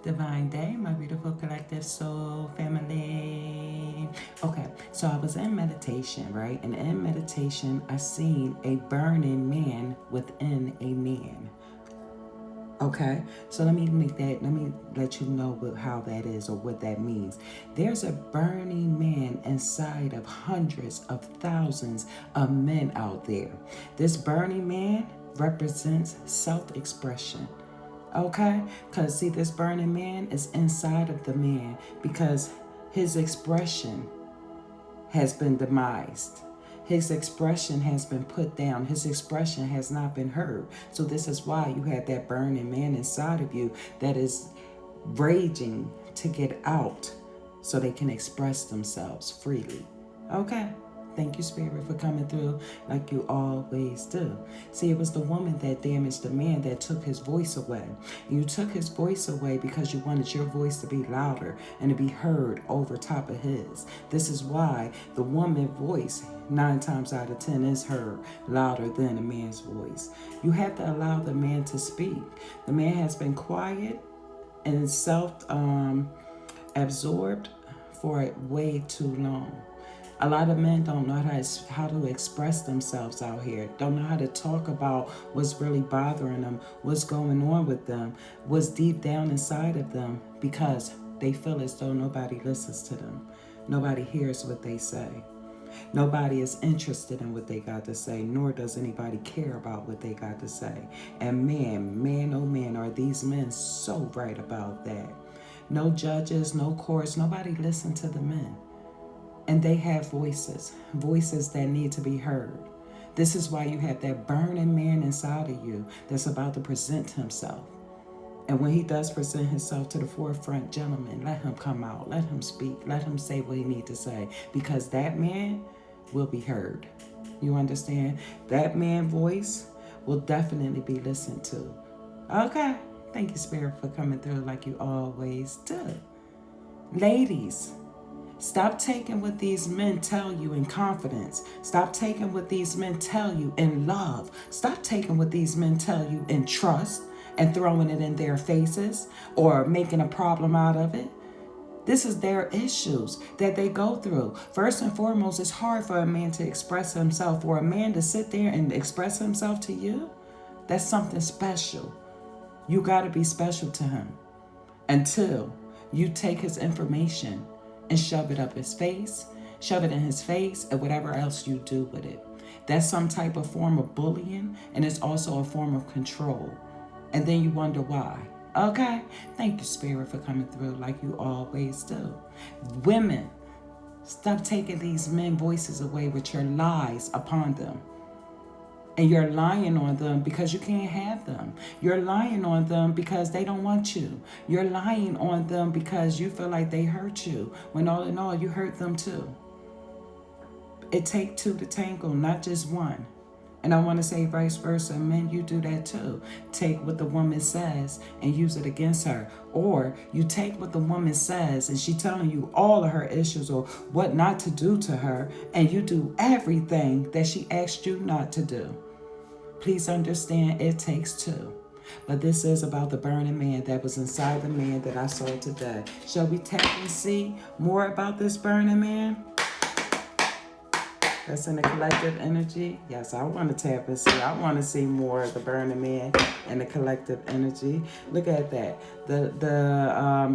Divine day, my beautiful collective soul family. Okay, so I was in meditation, right? And in meditation, I seen a burning man within a man. Okay, so let me let you know how that is or what that means. There's a burning man inside of hundreds of thousands of men out there. This burning man represents self expression. Okay, because see, this burning man is inside of the man because his expression has been demised. His expression has been put down. His expression has not been heard. So this is why you have that burning man inside of you that is raging to get out so they can express themselves freely. Okay? Thank you, Spirit, for coming through like you always do. See, it was the woman that damaged the man that took his voice away. And you took his voice away because you wanted your voice to be louder and to be heard over top of his. This is why the woman's voice, 9 times out of 10, is heard louder than a man's voice. You have to allow the man to speak. The man has been quiet and self-absorbed for way too long. A lot of men don't know how to express themselves out here, don't know how to talk about what's really bothering them, what's going on with them, what's deep down inside of them, because they feel as though nobody listens to them. Nobody hears what they say. Nobody is interested in what they got to say, nor does anybody care about what they got to say. And man, oh man, are these men so right about that. No judges, no courts, nobody listens to the men. And they have voices that need to be heard. This is why you have that burning man inside of you that's about to present himself. And when he does present himself to the forefront, gentlemen, let him come out, let him speak, let him say what he needs to say, because that man will be heard. You understand? That man's voice will definitely be listened to. Okay. Thank you, Spirit, for coming through like you always do. Ladies, stop taking what these men tell you in confidence. Stop taking what these men tell you in love. Stop taking what these men tell you in trust and throwing it in their faces or making a problem out of it. This is their issues that they go through. First and foremost, it's hard for a man to express himself. For a man to sit there and express himself to you, that's something special. You got to be special to him until you take his information and shove it up his face, shove it in his face, and whatever else you do with it. That's some type of form of bullying, and it's also a form of control. And then you wonder why. Okay? Thank you, Spirit, for coming through like you always do. Women, stop taking these men voices away with your lies upon them. And you're lying on them because you can't have them. You're lying on them because they don't want you. You're lying on them because you feel like they hurt you, when all in all, you hurt them too. It takes 2 to tango, not just one. And I want to say vice versa. Men, you do that too. Take what the woman says and use it against her. Or you take what the woman says and she telling you all of her issues or what not to do to her, and you do everything that she asked you not to do. Please understand, it takes 2. But this is about the burning man that was inside the man that I saw today. Shall we tap and see more about this burning man? That's in the collective energy. Yes, I want to tap and see. I want to see more of the burning man and the collective energy. Look at that. The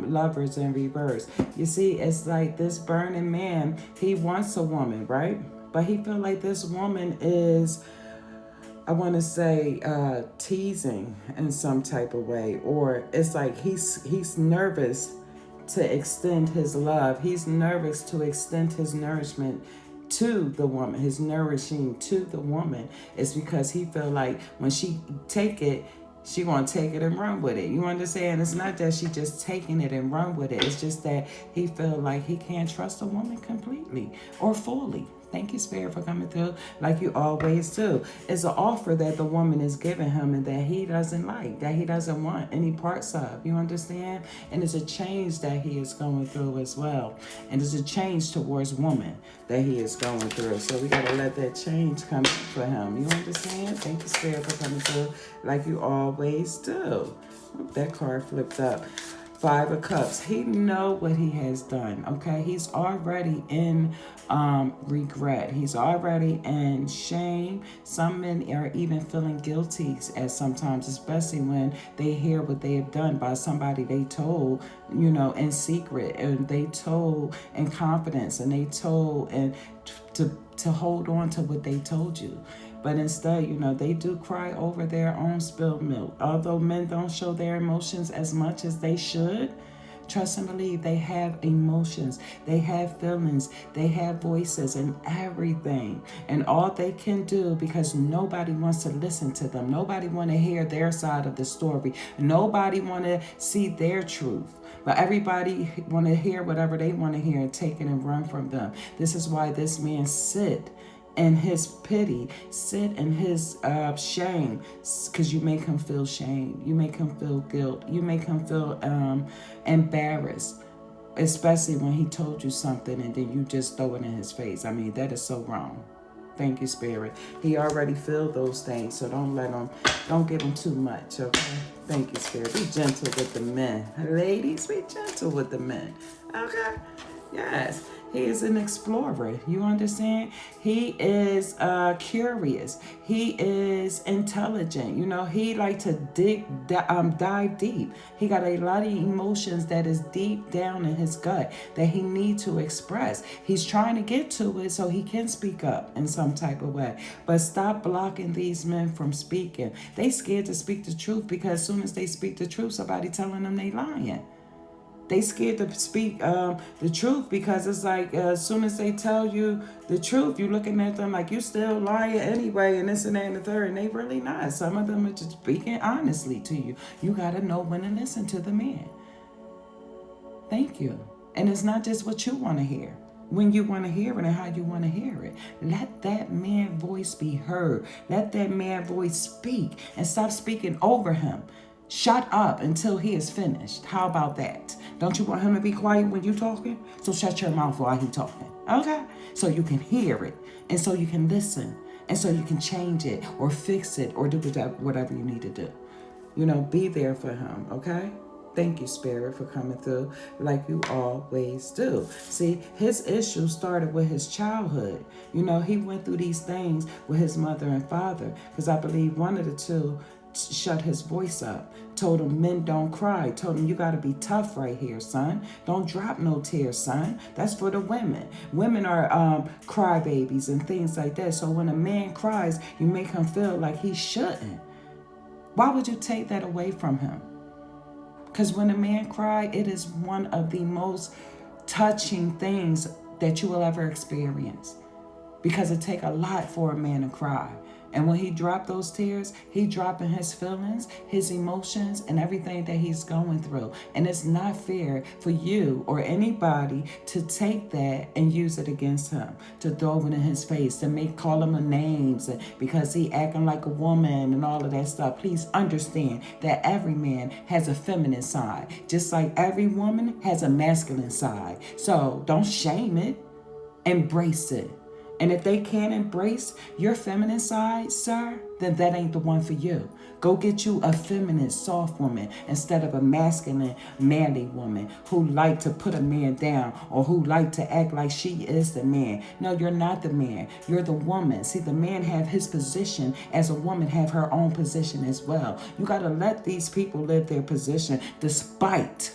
lovers in reverse. You see, it's like this burning man, he wants a woman, right? But he feel like this woman is, I want to say, teasing in some type of way. Or it's like he's nervous to extend his love. He's nervous to extend his nourishment to the woman, his nourishing to the woman. It's because he feel like when she take it, she gonna take it and run with it. You understand? It's not that she just taking it and run with it. It's just that he feel like he can't trust a woman completely or fully. Thank you, Spirit, for coming through like you always do. It's an offer that the woman is giving him and that he doesn't like, that he doesn't want any parts of. You understand? And it's a change that he is going through as well. And it's a change towards woman that he is going through. So we got to let that change come for him. You understand? Thank you, Spirit, for coming through like you always do. That card flipped up. Five of Cups. He know what he has done. Okay, he's already in regret. He's already in shame. Some men are even feeling guilty at sometimes, especially when they hear what they have done by somebody they told, in secret, and they told in confidence, and they told and to hold on to what they told you. But instead, they do cry over their own spilled milk. Although men don't show their emotions as much as they should, trust and believe they have emotions, they have feelings, they have voices and everything. And all they can do, because nobody wants to listen to them, nobody want to hear their side of the story, nobody want to see their truth. But everybody want to hear whatever they want to hear and take it and run from them. This is why this man sit in his pity, sit in his shame, because you make him feel shame, you make him feel guilt, you make him feel embarrassed, especially when he told you something and then you just throw it in his face. I mean, that is so wrong. Thank you, Spirit. He already feel those things, so don't give him too much, okay? Thank you, Spirit. Be gentle with the men. Ladies, be gentle with the men, okay? Yes. He is an explorer. You understand? He is curious. He is intelligent. He like to dive deep. He got a lot of emotions that is deep down in his gut that he needs to express. He's trying to get to it so he can speak up in some type of way. But stop blocking these men from speaking. They scared to speak the truth because as soon as they speak the truth, somebody telling them they lying. They scared to speak the truth because it's like as soon as they tell you the truth, you're looking at them like you still lying anyway, and this and that and the third, and they really not. Some of them are just speaking honestly to you. You got to know when to listen to the man. Thank you. And it's not just what you want to hear. When you want to hear it and how you want to hear it. Let that man's voice be heard. Let that man's voice speak and stop speaking over him. Shut up until he is finished. How about that? Don't you want him to be quiet when you're talking? So shut your mouth while he's talking. Okay? So you can hear it. And so you can listen. And so you can change it or fix it or do whatever you need to do. Be there for him. Okay? Thank you, Spirit, for coming through like you always do. See, his issue started with his childhood. He went through these things with his mother and father because I believe one of the two shut his voice up, told him men don't cry, told him you got to be tough right here, son. Don't drop no tears, son. That's for the women. Women are crybabies and things like that. So when a man cries, you make him feel like he shouldn't. Why would you take that away from him? Because when a man cries, it is one of the most touching things that you will ever experience. Because it takes a lot for a man to cry. And when he dropped those tears, he dropping his feelings, his emotions, and everything that he's going through. And it's not fair for you or anybody to take that and use it against him, to throw it in his face, to call him names because he acting like a woman and all of that stuff. Please understand that every man has a feminine side, just like every woman has a masculine side. So don't shame it, embrace it. And if they can't embrace your feminine side, sir, then that ain't the one for you. Go get you a feminine, soft woman instead of a masculine, manly woman who like to put a man down or who like to act like she is the man. No, you're not the man. You're the woman. See, the man have his position as a woman have her own position as well. You got to let these people live their position despite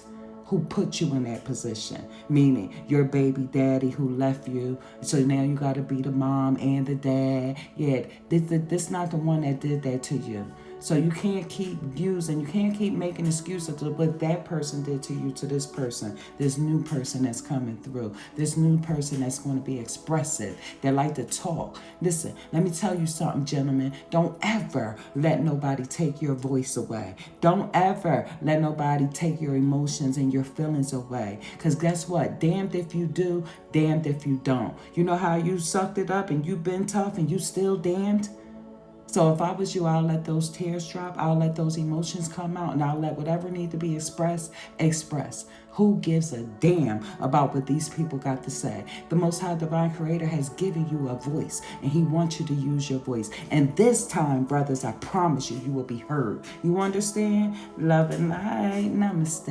who put you in that position, meaning your baby daddy who left you, so now you got to be the mom and the dad. Yeah, this not the one that did that to you. So you can't keep making excuses of what that person did to you to this person, this new person that's coming through, this new person that's going to be expressive, that like to talk. Listen, let me tell you something, gentlemen. Don't ever let nobody take your voice away. Don't ever let nobody take your emotions and your feelings away. Because guess what? Damned if you do, damned if you don't. You know how you sucked it up and you've been tough and you still damned? So if I was you, I'll let those tears drop. I'll let those emotions come out, and I'll let whatever need to be expressed, express. Who gives a damn about what these people got to say? The Most High Divine Creator has given you a voice, and He wants you to use your voice. And this time, brothers, I promise you, you will be heard. You understand? Love and light. Namaste.